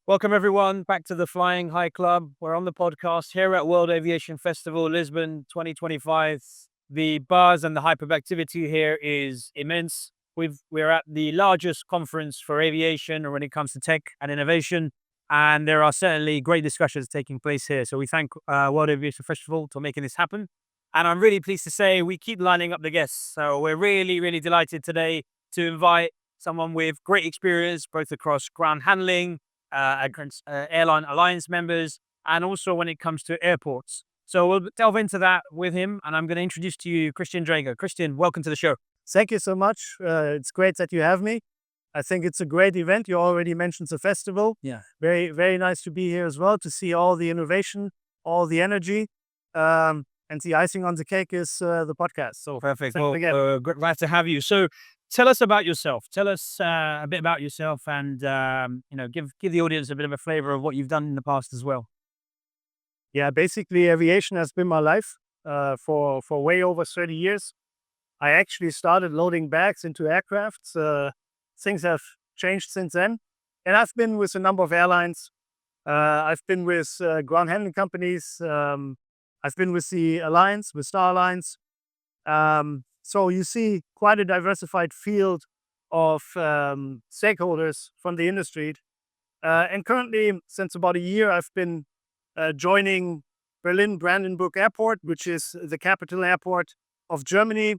Welcome, everyone, back to the Flying High Club. We're on the podcast here at World Aviation Festival, Lisbon 2025. The buzz and the hyperactivity here is immense. We're at the largest conference for aviation when it comes to tech and innovation, and there are certainly great discussions taking place here. So we thank World Aviation Festival for making this happen. And I'm really pleased to say we keep lining up the guests. So we're really, really delighted today to invite someone with great experience, both across ground handling, against airline alliance members, and also when it comes to airports. So we'll delve into that with him, and I'm going to introduce to you Christian Draeger. Christian, welcome to the show. Thank you so much. It's great that you have me. I think it's a great event. You already mentioned the festival. Yeah. Very, very nice to be here as well, to see all the innovation, all the energy. And the icing on the cake is the podcast. So Perfect. thanks again. Glad to have you. So tell us about yourself. Tell us a bit about yourself, and give the audience a bit of a flavor of what you've done in the past as well. Yeah, basically aviation has been my life for way over 30 years. I actually started loading bags into aircraft. Things have changed since then. And I've been with a number of airlines. I've been with ground handling companies. I've been with the Alliance, with Star Alliance. So you see quite a diversified field of stakeholders from the industry. And currently, since about a year, I've been joining Berlin Brandenburg Airport, which is the capital airport of Germany.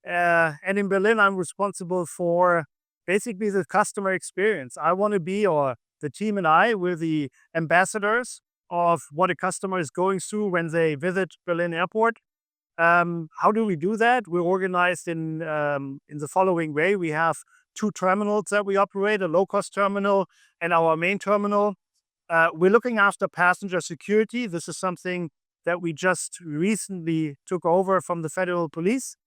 And in Berlin, I'm responsible for basically the customer experience. I want to be, or the team and I, we're the ambassadors of what a customer is going through when they visit Berlin Airport. How do we do that? We're organized in the following way. We have two terminals that we operate, a low-cost terminal and our main terminal. We're looking after passenger security. This is something that we just recently took over from the federal police.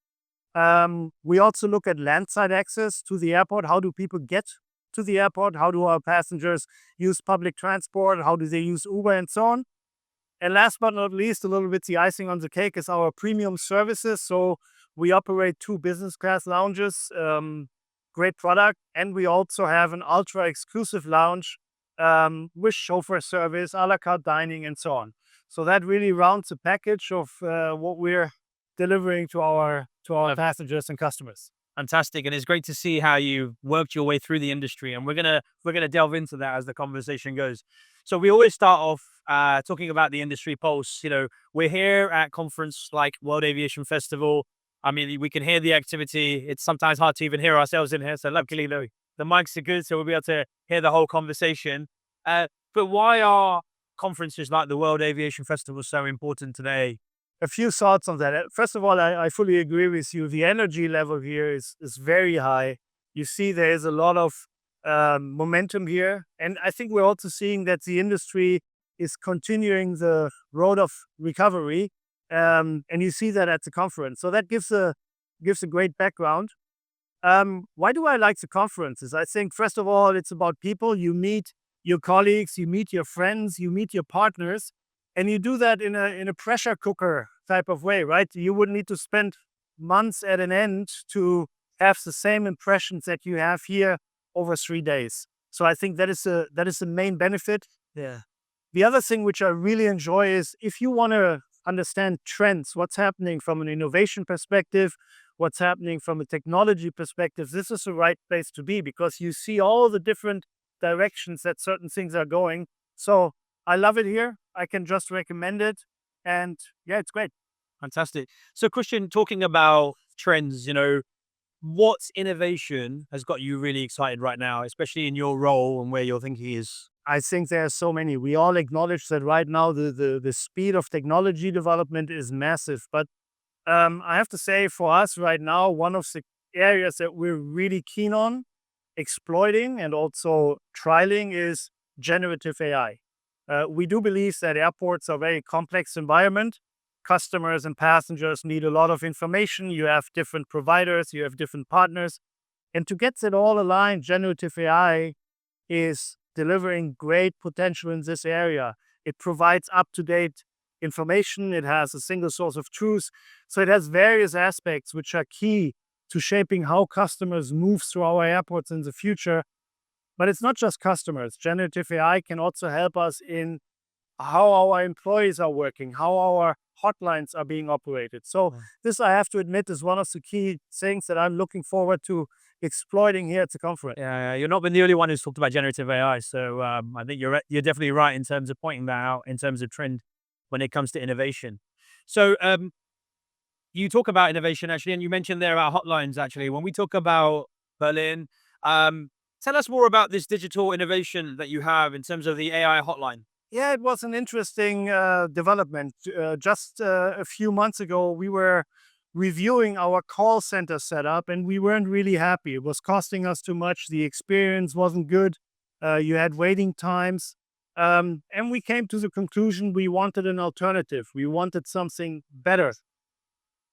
We also look at landside access to the airport. How do people get to the airport? How do our passengers use public transport? How do they use Uber and so on? And last but not least, a little bit the icing on the cake is our premium services. So we operate two business class lounges, great product. And we also have an ultra exclusive lounge with chauffeur service, a la carte dining, and so on. So that really rounds the package of what we're delivering to our passengers and customers. Fantastic, and it's great to see how you worked your way through the industry, and we're gonna delve into that as the conversation goes. So we always start off talking about the industry pulse. We're here at conference like World Aviation Festival. I mean, we can hear the activity. It's sometimes hard to even hear ourselves in here. So luckily, the mics are good, so we'll be able to hear the whole conversation. But why are conferences like the World Aviation Festival so important today? A few thoughts on that. First of all, I fully agree with you. The energy level here is very high. You see there is a lot of momentum here. And I think we're also seeing that the industry is continuing the road of recovery. And you see that at the conference. So that gives a great background. Why do I like the conferences? I think, first of all, it's about people. You meet your colleagues, you meet your friends, you meet your partners. And you do that in a pressure cooker type of way, right? You wouldn't need to spend months at an end to have the same impressions that you have here over 3 days. So I think that is the main benefit. Yeah. The other thing which I really enjoy is if you want to understand trends, what's happening from an innovation perspective, what's happening from a technology perspective, this is the right place to be because you see all the different directions that certain things are going. So I love it here. I can just recommend it. And yeah, it's great. Fantastic. So Christian, talking about trends, what innovation has got you really excited right now, especially in your role and where your thinking is? I think there are so many. We all acknowledge that right now the speed of technology development is massive. But I have to say for us right now, one of the areas that we're really keen on exploiting and also trialing is generative AI. We do believe that airports are a very complex environment. Customers and passengers need a lot of information. You have different providers, you have different partners. And to get that all aligned, generative AI is delivering great potential in this area. It provides up-to-date information. It has a single source of truth. So it has various aspects which are key to shaping how customers move through our airports in the future. But it's not just customers. Generative AI can also help us in how our employees are working, how our hotlines are being operated. So this, I have to admit, is one of the key things that I'm looking forward to exploiting here at the conference. Yeah, you're not the only one who's talked about generative AI. So I think you're definitely right in terms of pointing that out in terms of trend when it comes to innovation. So you talk about innovation actually, and you mentioned there about hotlines actually. When we talk about Berlin, tell us more about this digital innovation that you have in terms of the AI hotline. Yeah, it was an interesting development. Just a few months ago, we were reviewing our call center setup and we weren't really happy. It was costing us too much. The experience wasn't good. You had waiting times. And we came to the conclusion we wanted an alternative. We wanted something better.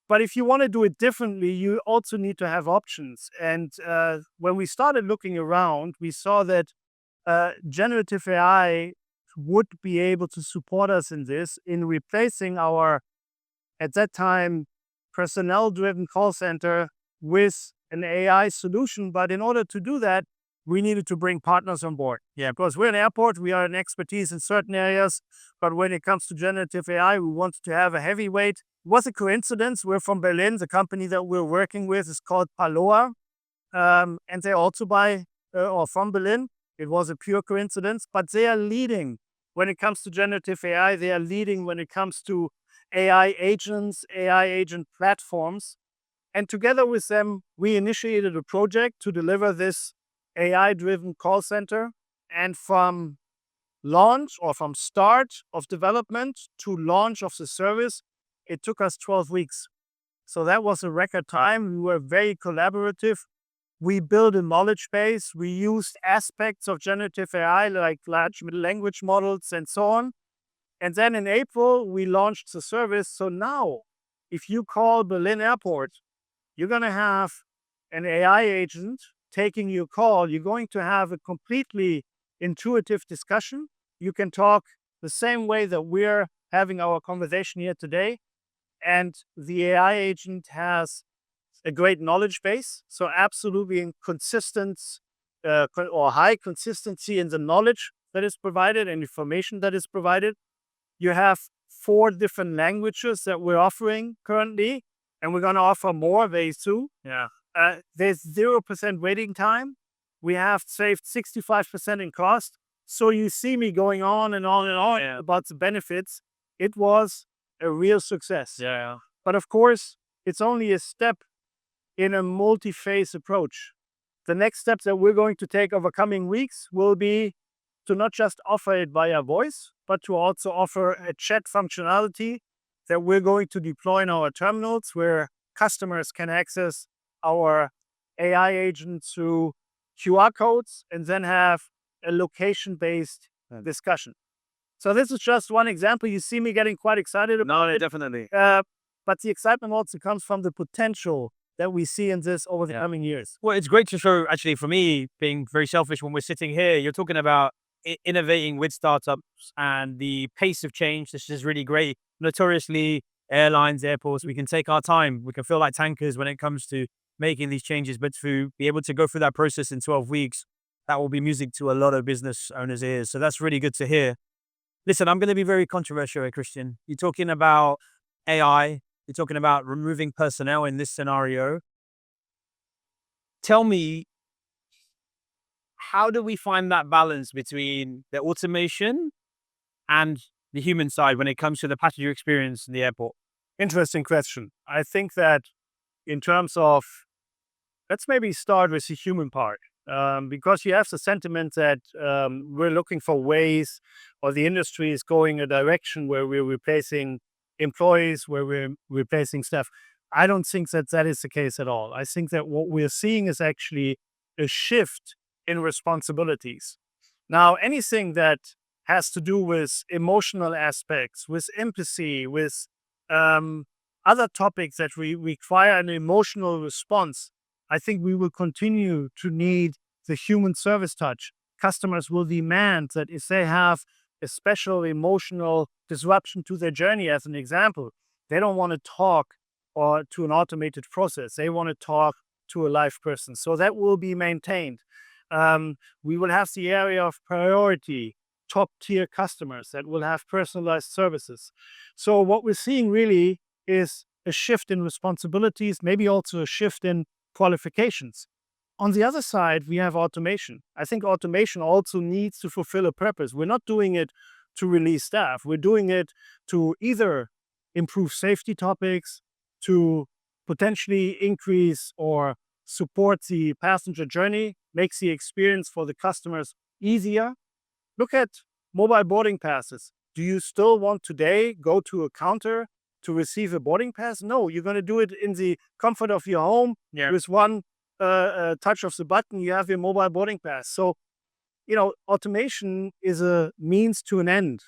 But if you want to do it differently, you also need to have options. And when we started looking around, we saw that generative AI would be able to support us in this, in replacing our, at that time, personnel-driven call center with an AI solution. But in order to do that, we needed to bring partners on board. Yeah. Because we're an airport, we are an expertise in certain areas. But when it comes to generative AI, we wanted to have a heavyweight. It was a coincidence. We're from Berlin. The company that we're working with is called Paloa. And they're also or from Berlin. It was a pure coincidence, but they are leading when it comes to generative AI. They are leading when it comes to AI agents, AI agent platforms. And together with them, we initiated a project to deliver this AI-driven call center. And from launch or from start of development to launch of the service, it took us 12 weeks. So that was a record time. We were very collaborative. We built a knowledge base. We used aspects of generative AI like large language models and so on. And then in April, we launched the service. So now, if you call Berlin Airport, you're going to have an AI agent taking your call. You're going to have a completely intuitive discussion. You can talk the same way that we're having our conversation here today. And the AI agent has a great knowledge base. So absolutely consistent or high consistency in the knowledge that is provided and information that is provided. You have 4 different languages that we're offering currently, and we're going to offer more very soon. Yeah. There's 0% waiting time. We have saved 65% in cost. So you see me going on and on and on about the benefits. It was a real success. Yeah. But of course, it's only a step in a multi-phase approach. The next steps that we're going to take over coming weeks will be to not just offer it via voice, but to also offer a chat functionality that we're going to deploy in our terminals where customers can access our AI agent through QR codes and then have a location-based discussion. So this is just one example. You see me getting quite excited about it. Definitely. But the excitement also comes from the potential that we see in this over the coming years. Well, it's great to show, actually, for me, being very selfish, when we're sitting here, you're talking about innovating with startups and the pace of change. This is really great. Notoriously, airlines, airports, we can take our time. We can feel like tankers when it comes to making these changes, but to be able to go through that process in 12 weeks, that will be music to a lot of business owners' ears. So that's really good to hear. Listen, I'm going to be very controversial here, Christian. You're talking about AI. You're talking about removing personnel in this scenario. Tell me, how do we find that balance between the automation and the human side when it comes to the passenger experience in the airport? Interesting question. I think that in terms of, let's maybe start with the human part, because you have the sentiment that we're looking for ways, or the industry is going a direction where we're replacing employees, where we're replacing staff. I don't think that that is the case at all. I think that what we're seeing is actually a shift in responsibilities. Now, anything that has to do with emotional aspects, with empathy, with other topics that require an emotional response, I think we will continue to need the human service touch. Customers will demand that if they have a special emotional disruption to their journey, as an example, they don't want to talk to an automated process. They want to talk to a live person. So that will be maintained. We will have the area of priority, top tier customers that will have personalized services. So what we're seeing really is a shift in responsibilities, maybe also a shift in qualifications. On the other side, we have automation. I think automation also needs to fulfill a purpose. We're not doing it to release staff. We're doing it to either improve safety topics, to potentially increase or support the passenger journey, makes the experience for the customers easier. Look at mobile boarding passes. Do you still want today go to a counter to receive a boarding pass? No, you're going to do it in the comfort of your home with one touch of the button. You have your mobile boarding pass. So, automation is a means to an end.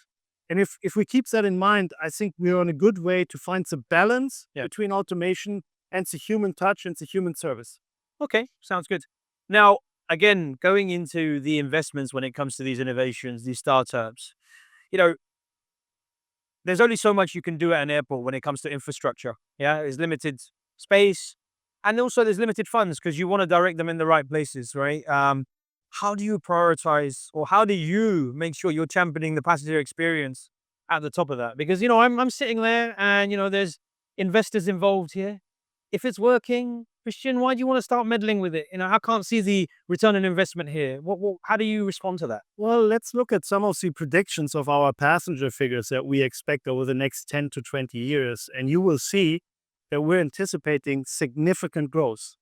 And if we keep that in mind, I think we're on a good way to find the balance between automation and the human touch and the human service. Okay, sounds good. Now, again, going into the investments when it comes to these innovations, these startups, you know, there's only so much you can do at an airport when it comes to infrastructure. Yeah, there's limited space, and also there's limited funds because you want to direct them in the right places, right? How do you prioritize, or how do you make sure you're championing the passenger experience at the top of that? Because I'm sitting there, and there's investors involved here. If it's working, Christian, why do you want to start meddling with it? I can't see the return on investment here. How do you respond to that? Well, let's look at some of the predictions of our passenger figures that we expect over the next 10 to 20 years, and you will see that we're anticipating significant growth.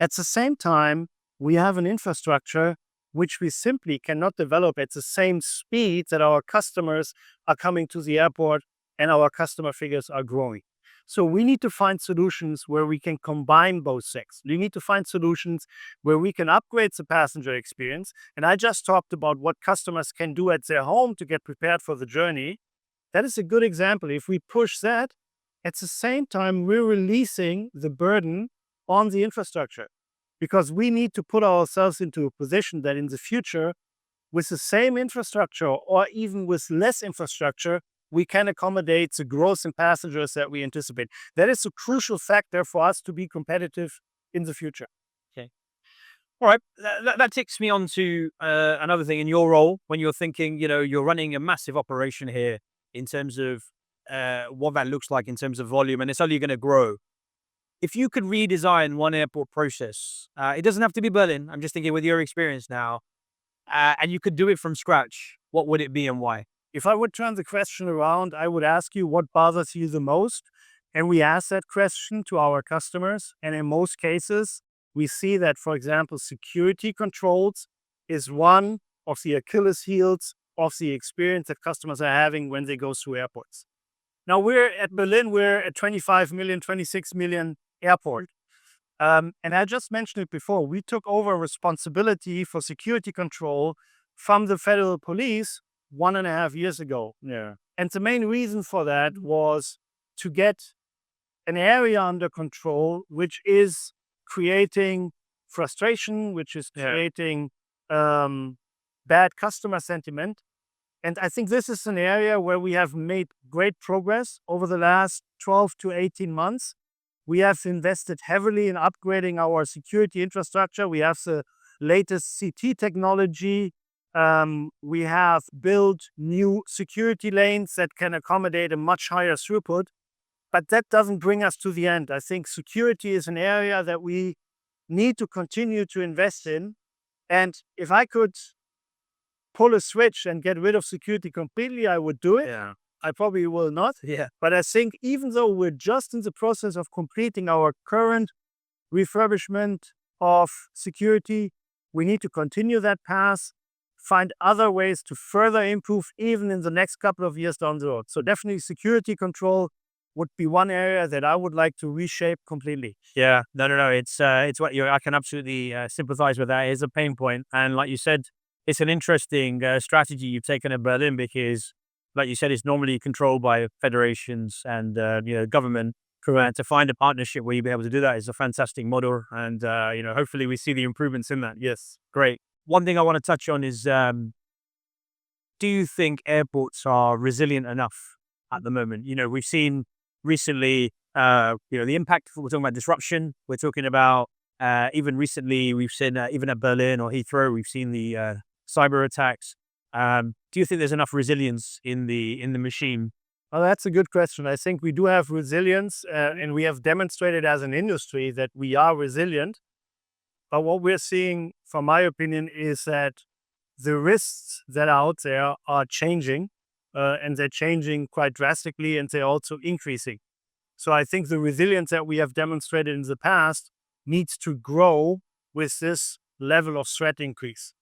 At the same time, we have an infrastructure which we simply cannot develop at the same speed that our customers are coming to the airport and our customer figures are growing. So we need to find solutions where we can combine both things. We need to find solutions where we can upgrade the passenger experience. And I just talked about what customers can do at their home to get prepared for the journey. That is a good example. If we push that, at the same time, we're releasing the burden on the infrastructure, because we need to put ourselves into a position that in the future, with the same infrastructure or even with less infrastructure, we can accommodate the growth in passengers that we anticipate. That is a crucial factor for us to be competitive in the future. Okay. All right. That takes me on to another thing in your role when you're thinking, you're running a massive operation here in terms of what that looks like in terms of volume, and it's only going to grow. If you could redesign one airport process, it doesn't have to be Berlin. I'm just thinking with your experience now, and you could do it from scratch, what would it be and why? If I would turn the question around, I would ask you what bothers you the most. And we ask that question to our customers. And in most cases, we see that, for example, security controls is one of the Achilles heels of the experience that customers are having when they go through airports. Now, we're at Berlin, we're at 25 million, 26 million airport. And I just mentioned it before, we took over responsibility for security control from the federal police 1.5 years ago. Yeah. And the main reason for that was to get an area under control, which is creating frustration, which is creating bad customer sentiment. And I think this is an area where we have made great progress over the last 12 to 18 months. We have invested heavily in upgrading our security infrastructure. We have the latest CT technology. We have built new security lanes that can accommodate a much higher throughput, but that doesn't bring us to the end. I think security is an area that we need to continue to invest in. And if I could pull a switch and get rid of security completely, I would do it. Yeah. I probably will not. Yeah. But I think even though we're just in the process of completing our current refurbishment of security, we need to continue that path, find other ways to further improve even in the next couple of years down the road. So definitely security control would be one area that I would like to reshape completely. Yeah, no. It's what I can absolutely sympathize with that. It's a pain point. And like you said, it's an interesting strategy you've taken in Berlin because, like you said, it's normally controlled by federations and government. Correct. To find a partnership where you'll be able to do that is a fantastic model. And, hopefully we see the improvements in that. Yes, great. One thing I want to touch on is, do you think airports are resilient enough at the moment? We've seen recently, the impact, we're talking about disruption. We're talking about Even recently, we've seen even at Berlin or Heathrow, we've seen the cyber attacks. Do you think there's enough resilience in the machine? Well, that's a good question. I think we do have resilience, and we have demonstrated as an industry that we are resilient. But what we're seeing, from my opinion, is that the risks that are out there are changing, and they're changing quite drastically, and they're also increasing. So I think the resilience that we have demonstrated in the past needs to grow with this level of threat increase.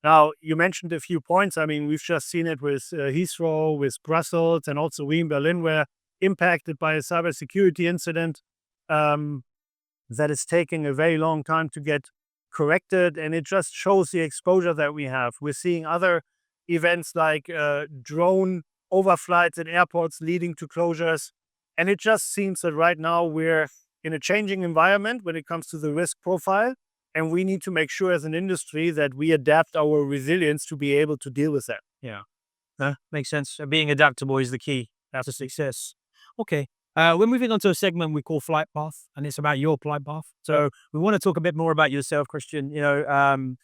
Now, you mentioned a few points. I mean, we've just seen it with Heathrow, with Brussels, and also we in Berlin were impacted by a cybersecurity incident that is taking a very long time to get corrected. And it just shows the exposure that we have. We're seeing other events like drone overflights at airports leading to closures. And it just seems that right now we're in a changing environment when it comes to the risk profile. And we need to make sure as an industry that we adapt our resilience to be able to deal with that. Yeah, makes sense. Being adaptable is the key to success. Okay. We're moving on to a segment we call Flight Path, and it's about your flight path. So we want to talk a bit more about yourself, Christian. Again,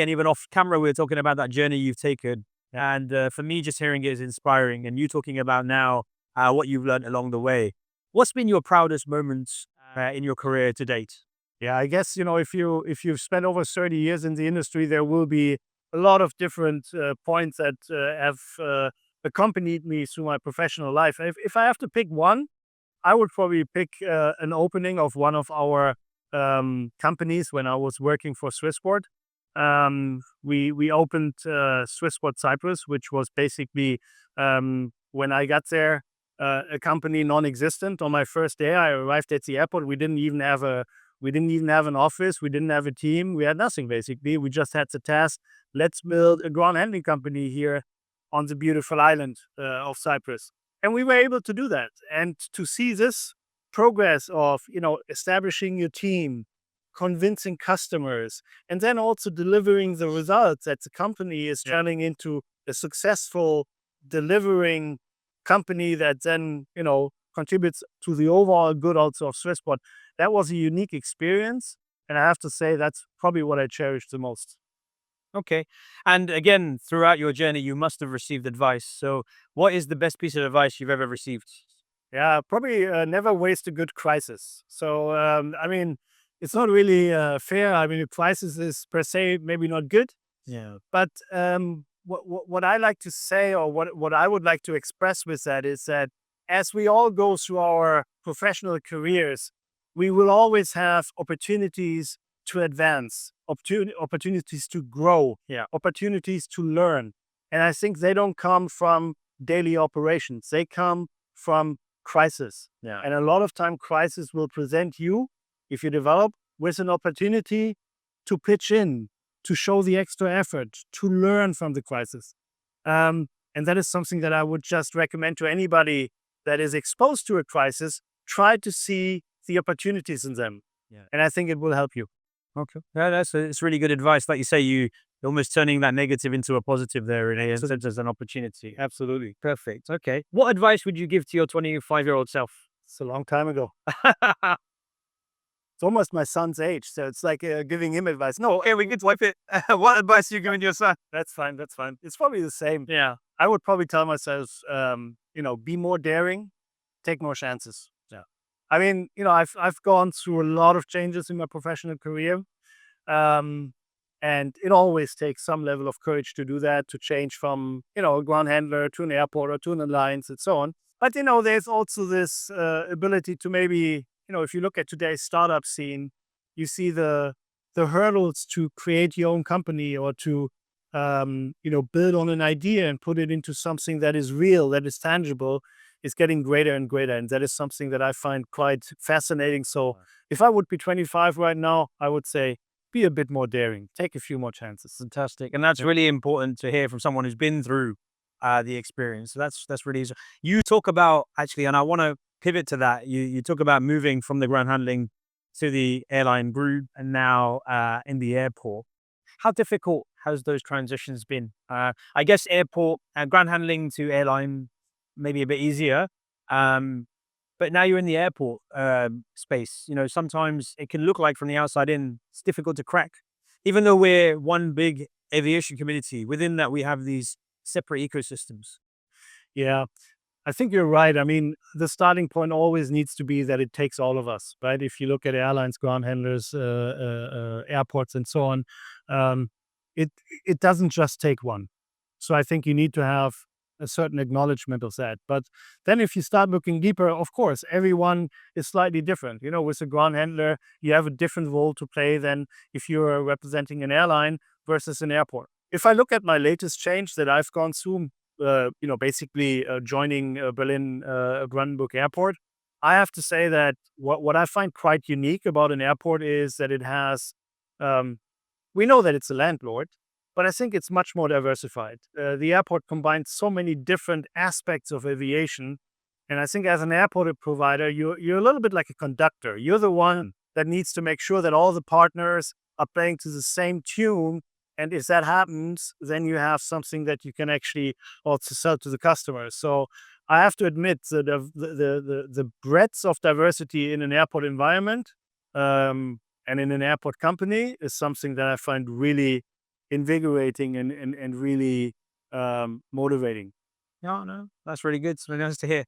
even off camera, we are talking about that journey you've taken. And for me, just hearing it is inspiring. And you talking about now what you've learned along the way. What's been your proudest moments in your career to date? Yeah, I guess, if you've spent over 30 years in the industry, there will be a lot of different points that have accompanied me through my professional life. If I have to pick one, I would probably pick an opening of one of our companies when I was working for Swissport. We opened Swissport Cyprus, which was basically when I got there, a company non-existent. On my first day, I arrived at the airport. We didn't even have an office. We didn't have a team. We had nothing, basically. We just had the task, let's build a ground handling company here on the beautiful island of Cyprus. And we were able to do that. And to see this progress of, establishing your team, convincing customers, and then also delivering the results that the company is turning into a successful delivering company that then, contributes to the overall good also of Swissport. That was a unique experience. And I have to say, that's probably what I cherish the most. Okay. And again, throughout your journey, you must have received advice. So what is the best piece of advice you've ever received? Yeah, probably never waste a good crisis. So, I mean, it's not really fair. I mean, a crisis is per se maybe not good. Yeah. But what I like to say, or what I would like to express with that, is that as we all go through our professional careers, we will always have opportunities to advance, opportunities to grow, opportunities to learn. And I think they don't come from daily operations. They come from crisis. Yeah. And a lot of time crisis will present you, if you develop, with an opportunity to pitch in, to show the extra effort, to learn from the crisis. And that is something that I would just recommend to anybody that is exposed to a crisis. Try to see the opportunities in them. Yeah. And I think it will help you. Okay. Yeah, it's really good advice. Like you say, you're almost turning that negative into a positive there, and as an opportunity. Absolutely. Perfect. Okay. What advice would you give to your 25-year-old self? It's a long time ago. It's almost my son's age, so it's like giving him advice. No, we can wipe it. What advice are you giving your son? that's fine. That's fine. It's probably the same. Yeah. I would probably tell myself, be more daring, take more chances. Yeah. I mean, I've gone through a lot of changes in my professional career. And it always takes some level of courage to do that, to change from, a ground handler to an airport or to an airlines and so on. But, there's also this ability to maybe, if you look at today's startup scene, you see the hurdles to create your own company or to, build on an idea and put it into something that is real, that is tangible, is getting greater and greater. And that is something that I find quite fascinating. So if I would be 25 right now, I would say, be a bit more daring, take a few more chances. Fantastic. And that's really important to hear from someone who's been through the experience. So that's really easy. You talk about, actually, and I want to pivot to that. You talk about moving from the ground handling to the airline group and now in the airport. How difficult has those transitions been? I guess airport and ground handling to airline maybe a bit easier. But now you're in the airport space. You know, sometimes it can look like from the outside in, it's difficult to crack. Even though we're one big aviation community, within that we have these separate ecosystems. Yeah, I think you're right. I mean, the starting point always needs to be that it takes all of us, right? If you look at airlines, ground handlers, airports, and so on, um, it it doesn't just take one. So I think you need to have a certain acknowledgement of that. But then if you start looking deeper, of course, everyone is slightly different. You know, with a ground handler, you have a different role to play than if you're representing an airline versus an airport. If I look at my latest change that I've gone through, basically joining Berlin Brandenburg Airport, I have to say that what I find quite unique about an airport is that it has, um, we know that it's a landlord, but I think it's much more diversified. The airport combines so many different aspects of aviation. And I think as an airport provider, you're a little bit like a conductor. You're the one that needs to make sure that all the partners are playing to the same tune. And if that happens, then you have something that you can actually also sell to the customers. So I have to admit that the breadth of diversity in an airport environment, and in an airport company is something that I find really invigorating and really motivating. No, no, that's really good. It's really nice to hear.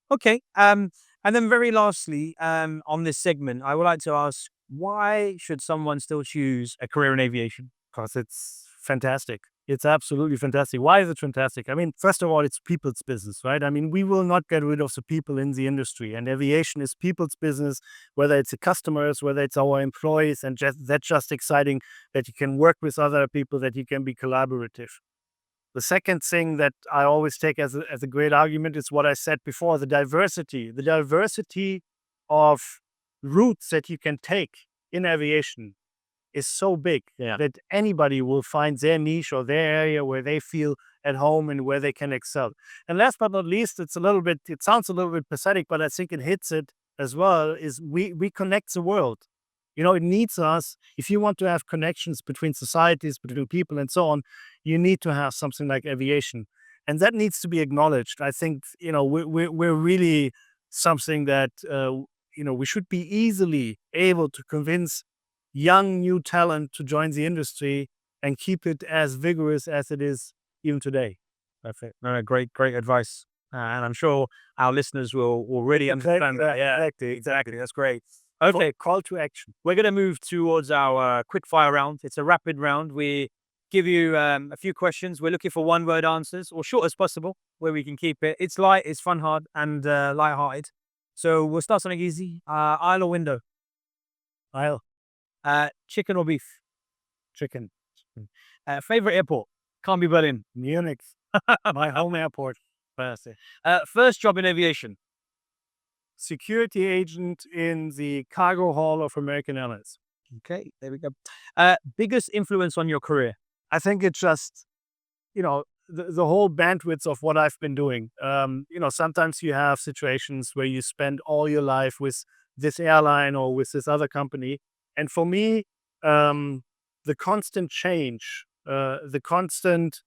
Okay. And then very lastly, on this segment, I would like to ask, why should someone still choose a career in aviation? Because it's fantastic. It's absolutely fantastic. Why is it fantastic? I mean, first of all, it's people's business, right? I mean, we will not get rid of the people in the industry, and aviation is people's business, whether it's the customers, whether it's our employees, and that's just exciting that you can work with other people, that you can be collaborative. The second thing that I always take as a great argument is what I said before, the diversity of routes that you can take in aviation is so big that anybody will find their niche or their area where they feel at home and where they can excel. And last but not least, it sounds a little bit pathetic, but I think it hits it as well, is we connect the world. You know, it needs us. If you want to have connections between societies, between people and so on, you need to have something like aviation. And that needs to be acknowledged. I think, you know, we're really something that, we should be easily able to convince young new talent to join the industry and keep it as vigorous as it is even today. Perfect. No, great, great advice. And I'm sure our listeners will really understand that. Yeah, exactly. That's great. Okay, Call to action. we're going to move towards our quick fire round. It's a rapid round. We give you a few questions. We're looking for one word answers, or short as possible, where we can keep it. It's light, it's fun, hard, and light-hearted. So we'll start something easy. Aisle or window? I'll Chicken or beef? chicken. Favorite airport? Can't be Berlin. Munich, my home airport. First job in aviation? Security agent in the cargo hall of American Airlines. Okay, there we go. Biggest influence on your career? I think it's just, the whole bandwidth of what I've been doing. Sometimes you have situations where you spend all your life with this airline or with this other company. And for me, the constant change, the constant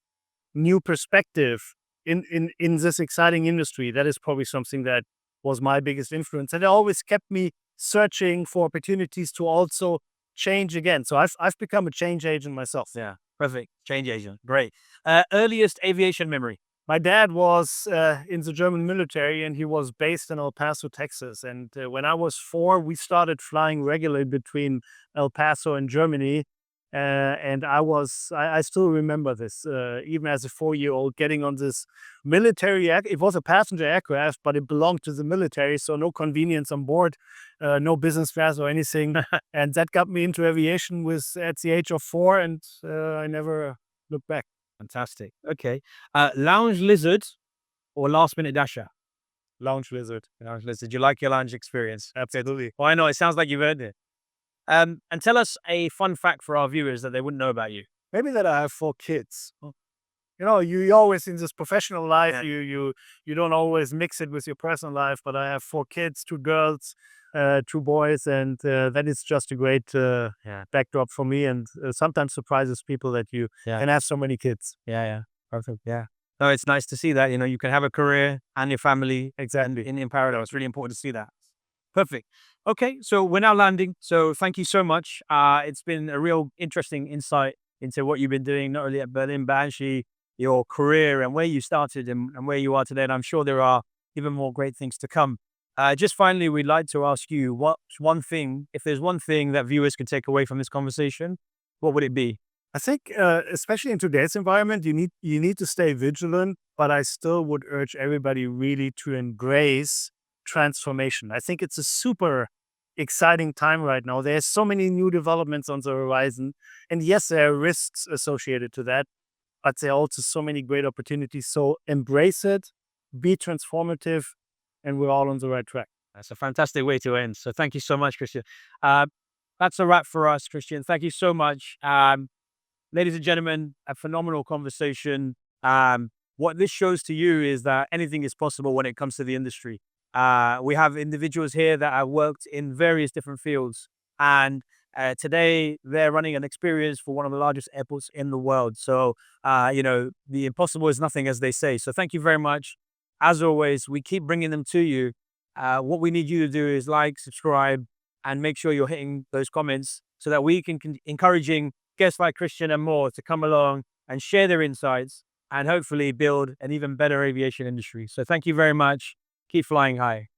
new perspective in this exciting industry, that is probably something that was my biggest influence. And it always kept me searching for opportunities to also change again. So I've become a change agent myself. Yeah, perfect. Change agent. Great. Earliest aviation memory? My dad was in the German military, and he was based in El Paso, Texas. And when I was 4, we started flying regularly between El Paso and Germany. And I still remember this, even as a 4-year-old, getting on this military. It was a passenger aircraft, but it belonged to the military, so no convenience on board, no business class or anything. And that got me into aviation at the age of 4, and I never looked back. Fantastic. Okay. Lounge lizard or last minute dasher? Lounge lizard. Lounge lizard. You like your lounge experience? Absolutely. Why not? It sounds like you've earned it. And tell us a fun fact for our viewers that they wouldn't know about you. Maybe that I have 4 kids. You always in this professional life, you don't always mix it with your personal life. But I have 4 kids, 2 girls, 2 boys, and that is just a great backdrop for me, and sometimes surprises people that you can have so many kids. Yeah. Perfect. Yeah. No, it's nice to see that, you can have a career and your family Exactly. in parallel. It's really important to see that. Perfect. Okay, so we're now landing. So thank you so much. It's been a real interesting insight into what you've been doing, not only at Berlin, but actually your career and where you started and where you are today. And I'm sure there are even more great things to come. Just finally, we'd like to ask you what's one thing, if there's one thing that viewers can take away from this conversation, what would it be? I think, especially in today's environment, you need to stay vigilant. But I still would urge everybody really to embrace transformation. I think it's a super exciting time right now. There's so many new developments on the horizon, and yes, there are risks associated to that, but there are also so many great opportunities. So embrace it, be transformative, and we're all on the right track. That's a fantastic way to end. So thank you so much, Christian. Uh, that's a wrap for us, Christian. Thank you so much. Ladies and gentlemen, a phenomenal conversation. What this shows to you is that anything is possible when it comes to the industry. We have individuals here that have worked in various different fields, and today they're running an experience for one of the largest airports in the world. So, the impossible is nothing, as they say. So, thank you very much. As always, we keep bringing them to you. What we need you to do is like, subscribe, and make sure you're hitting those comments so that we can encouraging guests like Christian and more to come along and share their insights and hopefully build an even better aviation industry. So thank you very much. Keep flying high.